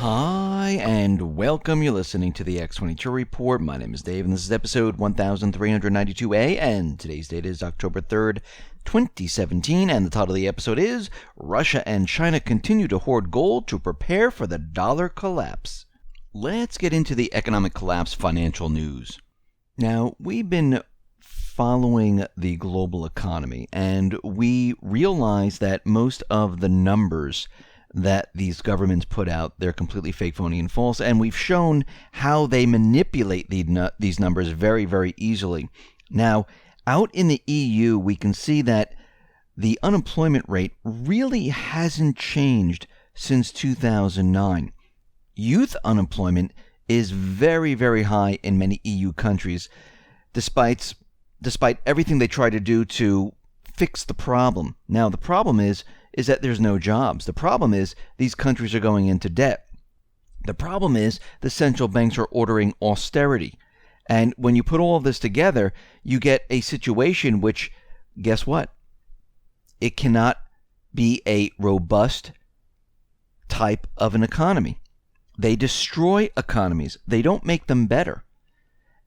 Hi, and welcome. You're listening to the X22 Report. My name is Dave, and this is episode 1392A, and today's date is October 3rd, 2017, and the title of the episode is Russia and China Continue to Hoard Gold to Prepare for the Dollar Collapse. Let's get into the economic collapse financial news. Now, we've been following the global economy, and we realize that most of the numbers that these governments put out, they're completely fake, phony, and false, and we've shown how they manipulate these numbers very, very easily. Now, out in the EU, we can see that the unemployment rate really hasn't changed since 2009. Youth unemployment is very, very high in many EU countries, despite everything they try to do to fix the problem. Now, the problem is that there's no jobs. The problem is these countries are going into debt. The problem is the central banks are ordering austerity. And when you put all of this together, you get a situation which, guess what? It cannot be a robust type of an economy. They destroy economies. They don't make them better.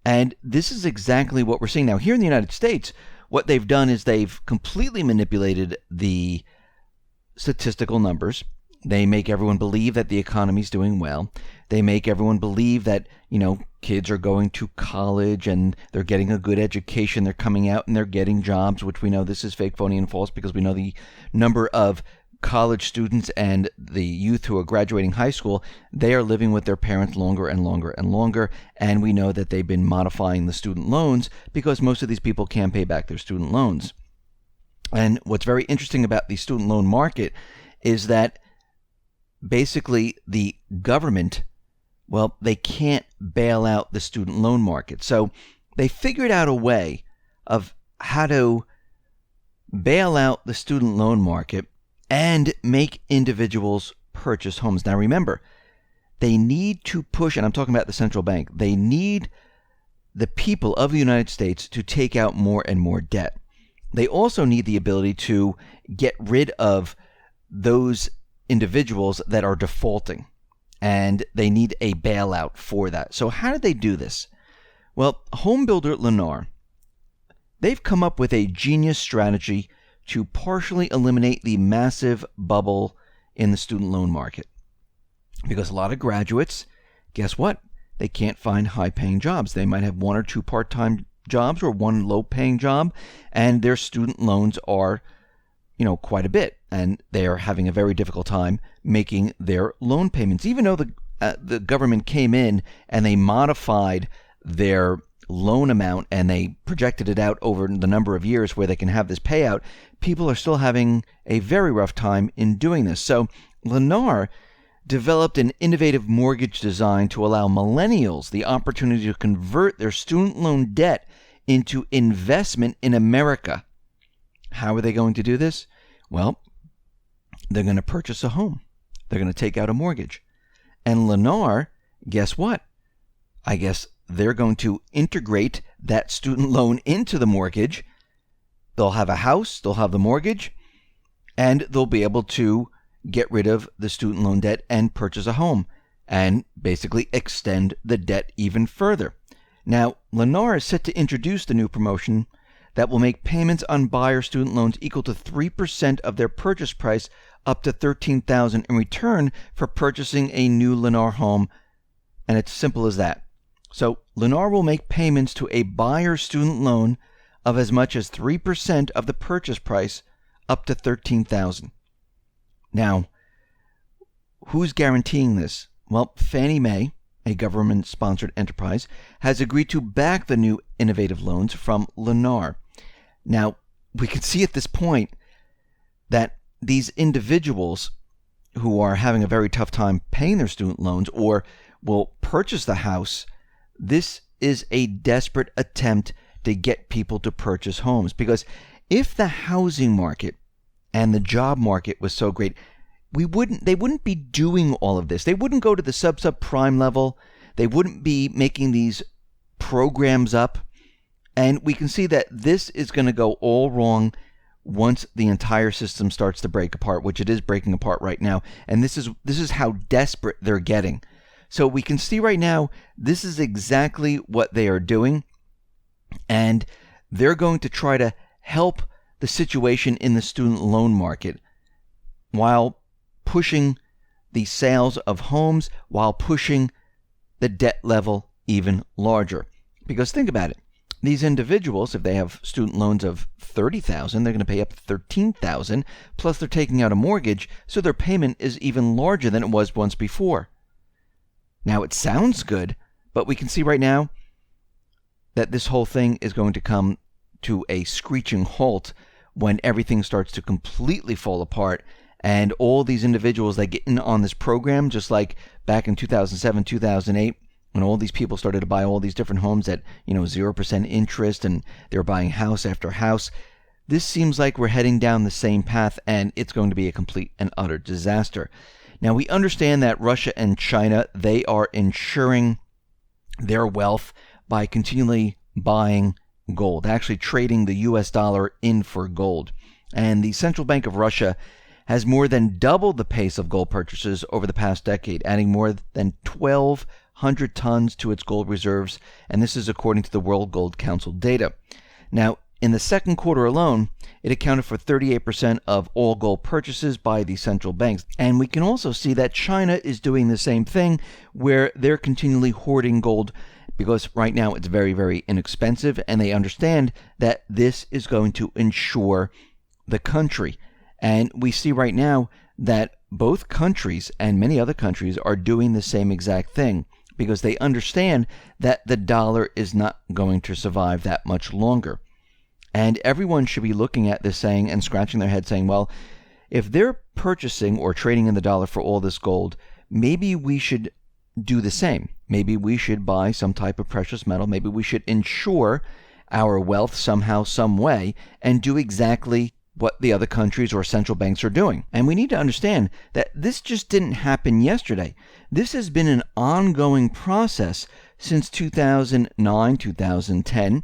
And this is exactly what we're seeing now. Here in the United States, what they've done is they've completely manipulated the statistical numbers. They make everyone believe that the economy's doing well. They make everyone believe that, kids are going to college and they're getting a good education. They're coming out and they're getting jobs, which we know this is fake, phony, and false because we know the number of college students and the youth who are graduating high school, they are living with their parents longer and longer and longer. And we know that they've been modifying the student loans because most of these people can't pay back their student loans. And what's very interesting about the student loan market is that basically the government, they can't bail out the student loan market. So they figured out a way of how to bail out the student loan market and make individuals purchase homes. Now remember, they need to push, and I'm talking about the central bank, they need the people of the United States to take out more and more debt. They also need the ability to get rid of those individuals that are defaulting, and they need a bailout for that. So how did they do this? Well, home builder Lennar, they've come up with a genius strategy to partially eliminate the massive bubble in the student loan market. Because a lot of graduates, guess what? They can't find high-paying jobs. They might have one or two part-time jobs or one low-paying job, and their student loans are, quite a bit, and they are having a very difficult time making their loan payments. Even though the government came in and they modified their loan amount and they projected it out over the number of years where they can have this payout, people are still having a very rough time in doing this. So Lennar developed an innovative mortgage design to allow millennials the opportunity to convert their student loan debt into investment in America. How are they going to do this? Well, they're going to purchase a home. They're going to take out a mortgage. And Lennar, guess what? I guess they're going to integrate that student loan into the mortgage. They'll have a house, they'll have the mortgage, and they'll be able to get rid of the student loan debt and purchase a home and basically extend the debt even further. Now, Lennar is set to introduce the new promotion that will make payments on buyer student loans equal to 3% of their purchase price up to $13,000 in return for purchasing a new Lennar home, and it's simple as that. So Lennar will make payments to a buyer student loan of as much as 3% of the purchase price up to $13,000. Now, who's guaranteeing this? Well, Fannie Mae, a government-sponsored enterprise, has agreed to back the new innovative loans from Lennar. Now, we can see at this point that these individuals who are having a very tough time paying their student loans or will purchase the house, this is a desperate attempt to get people to purchase homes. Because if the housing market and the job market was so great, they wouldn't be doing all of this. They wouldn't go to the subprime level. They wouldn't be making these programs up. And we can see that this is going to go all wrong once the entire system starts to break apart, which it is breaking apart right now. And this is how desperate they're getting. So we can see right now, this is exactly what they are doing. And they're going to try to help the situation in the student loan market while pushing the sales of homes, while pushing the debt level even larger. Because think about it. These individuals, if they have student loans of $30,000, they're going to pay up $13,000, plus they're taking out a mortgage, so their payment is even larger than it was once before. Now, it sounds good, but we can see right now that this whole thing is going to come to a screeching halt when everything starts to completely fall apart, and all these individuals that get in on this program, just like back in 2007, 2008, when all these people started to buy all these different homes at 0% interest, and they were buying house after house. This seems like we're heading down the same path, and it's going to be a complete and utter disaster. Now, we understand that Russia and China, they are ensuring their wealth by continually buying gold, actually trading the US dollar in for gold. And the Central Bank of Russia has more than doubled the pace of gold purchases over the past decade, adding more than 1,200 tons to its gold reserves, and this is according to the World Gold Council data. Now, in the second quarter alone, it accounted for 38% of all gold purchases by the central banks. And we can also see that China is doing the same thing, where they're continually hoarding gold because right now it's very, very inexpensive, and they understand that this is going to insure the country. And we see right now that both countries and many other countries are doing the same exact thing because they understand that the dollar is not going to survive that much longer. And everyone should be looking at this saying and scratching their head saying, well, if they're purchasing or trading in the dollar for all this gold, maybe we should do the same. Maybe we should buy some type of precious metal. Maybe we should insure our wealth somehow, some way, and do exactly what the other countries or central banks are doing. And we need to understand that this just didn't happen yesterday. This has been an ongoing process since 2009, 2010,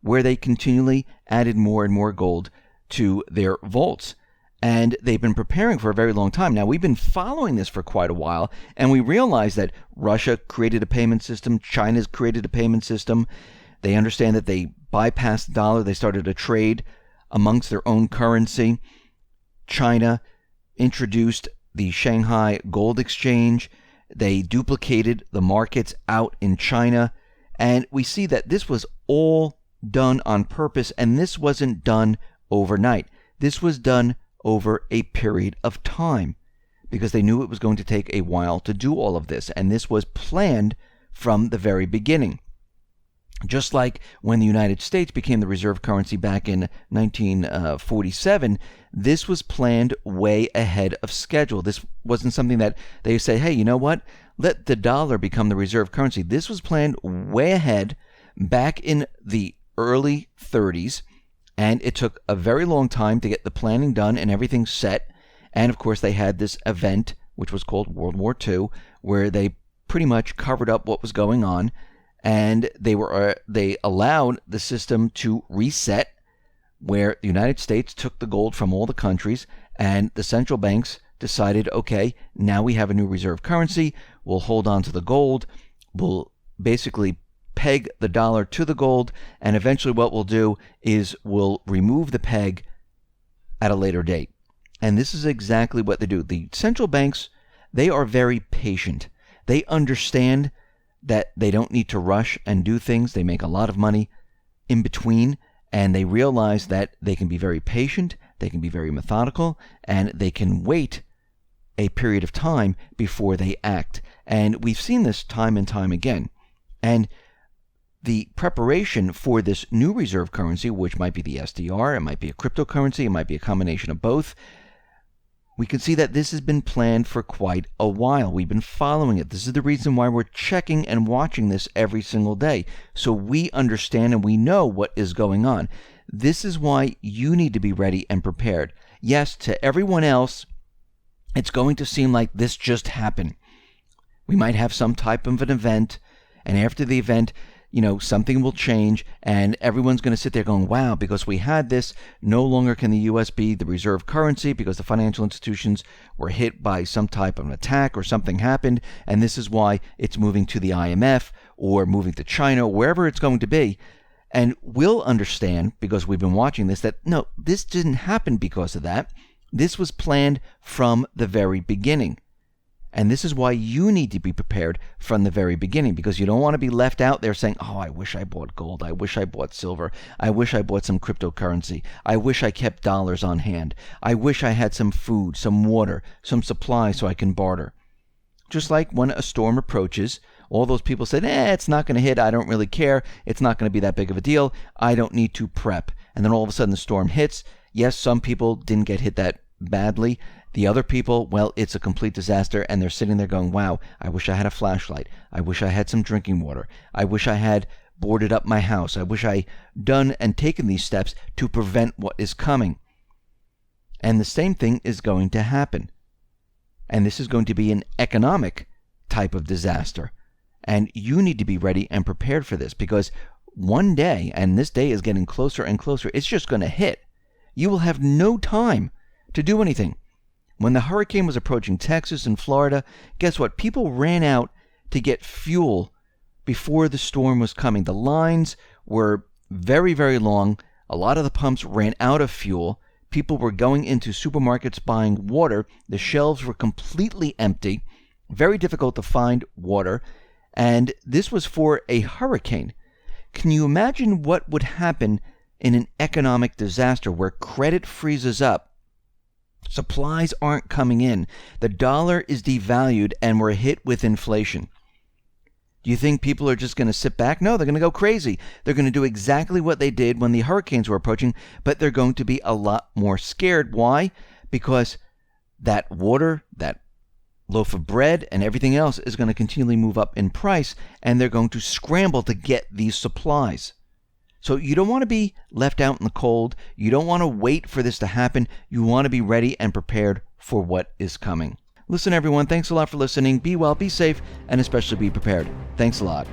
where they continually added more and more gold to their vaults. And they've been preparing for a very long time. Now, we've been following this for quite a while, and we realize that Russia created a payment system, China's created a payment system. They understand that they bypassed the dollar. They started a trade amongst their own currency. China introduced the Shanghai Gold Exchange. They duplicated the markets out in China. And we see that this was all done on purpose, and this wasn't done overnight. This was done over a period of time because they knew it was going to take a while to do all of this, and this was planned from the very beginning. Just like when the United States became the reserve currency back in 1947, this was planned way ahead of schedule. This wasn't something that they say, hey, you know what? Let the dollar become the reserve currency. This was planned way ahead back in the early 30s, and it took a very long time to get the planning done and everything set. And of course, they had this event, which was called World War II, where they pretty much covered up what was going on. And they allowed the system to reset, where the United States took the gold from all the countries, and the central banks decided, okay, now we have a new reserve currency. We'll hold on to the gold. We'll basically peg the dollar to the gold, and eventually what we'll do is we'll remove the peg at a later date. And this is exactly what they do. The central banks, they are very patient. They understand that they don't need to rush and do things. They make a lot of money in between, and they realize that they can be very patient, they can be very methodical, and they can wait a period of time before they act. And we've seen this time and time again. And the preparation for this new reserve currency, which might be the SDR, it might be a cryptocurrency, it might be a combination of both, we can see that this has been planned for quite a while. We've been following it. This is the reason why we're checking and watching this every single day, so we understand and we know what is going on. This is why you need to be ready and prepared. Yes, to everyone else, it's going to seem like this just happened. We might have some type of an event, and after the event, something will change and everyone's going to sit there going, wow, because we had this, no longer can the US be the reserve currency because the financial institutions were hit by some type of an attack or something happened, and this is why it's moving to the IMF or moving to China, wherever it's going to be. And we'll understand, because we've been watching this, that no, this didn't happen because of that. This was planned from the very beginning. And this is why you need to be prepared from the very beginning, because you don't want to be left out there saying, oh, I wish I bought gold. I wish I bought silver. I wish I bought some cryptocurrency. I wish I kept dollars on hand. I wish I had some food, some water, some supplies so I can barter. Just like when a storm approaches, all those people said, it's not going to hit. I don't really care. It's not going to be that big of a deal. I don't need to prep. And then all of a sudden the storm hits. Yes, some people didn't get hit that badly. The other people, well, it's a complete disaster, and they're sitting there going, wow, I wish I had a flashlight. I wish I had some drinking water. I wish I had boarded up my house. I wish I done and taken these steps to prevent what is coming. And the same thing is going to happen. And this is going to be an economic type of disaster. And you need to be ready and prepared for this, because one day, and this day is getting closer and closer, it's just going to hit. You will have no time to do anything. When the hurricane was approaching Texas and Florida, guess what? People ran out to get fuel before the storm was coming. The lines were very, very long. A lot of the pumps ran out of fuel. People were going into supermarkets buying water. The shelves were completely empty. Very difficult to find water. And this was for a hurricane. Can you imagine what would happen in an economic disaster where credit freezes up? Supplies aren't coming in. The dollar is devalued and we're hit with inflation. Do you think people are just going to sit back? No, they're going to go crazy. They're going to do exactly what they did when the hurricanes were approaching, but they're going to be a lot more scared. Why? Because that water, that loaf of bread, and everything else is going to continually move up in price, and they're going to scramble to get these supplies. So you don't want to be left out in the cold. You don't want to wait for this to happen. You want to be ready and prepared for what is coming. Listen, everyone, thanks a lot for listening. Be well, be safe, and especially be prepared. Thanks a lot.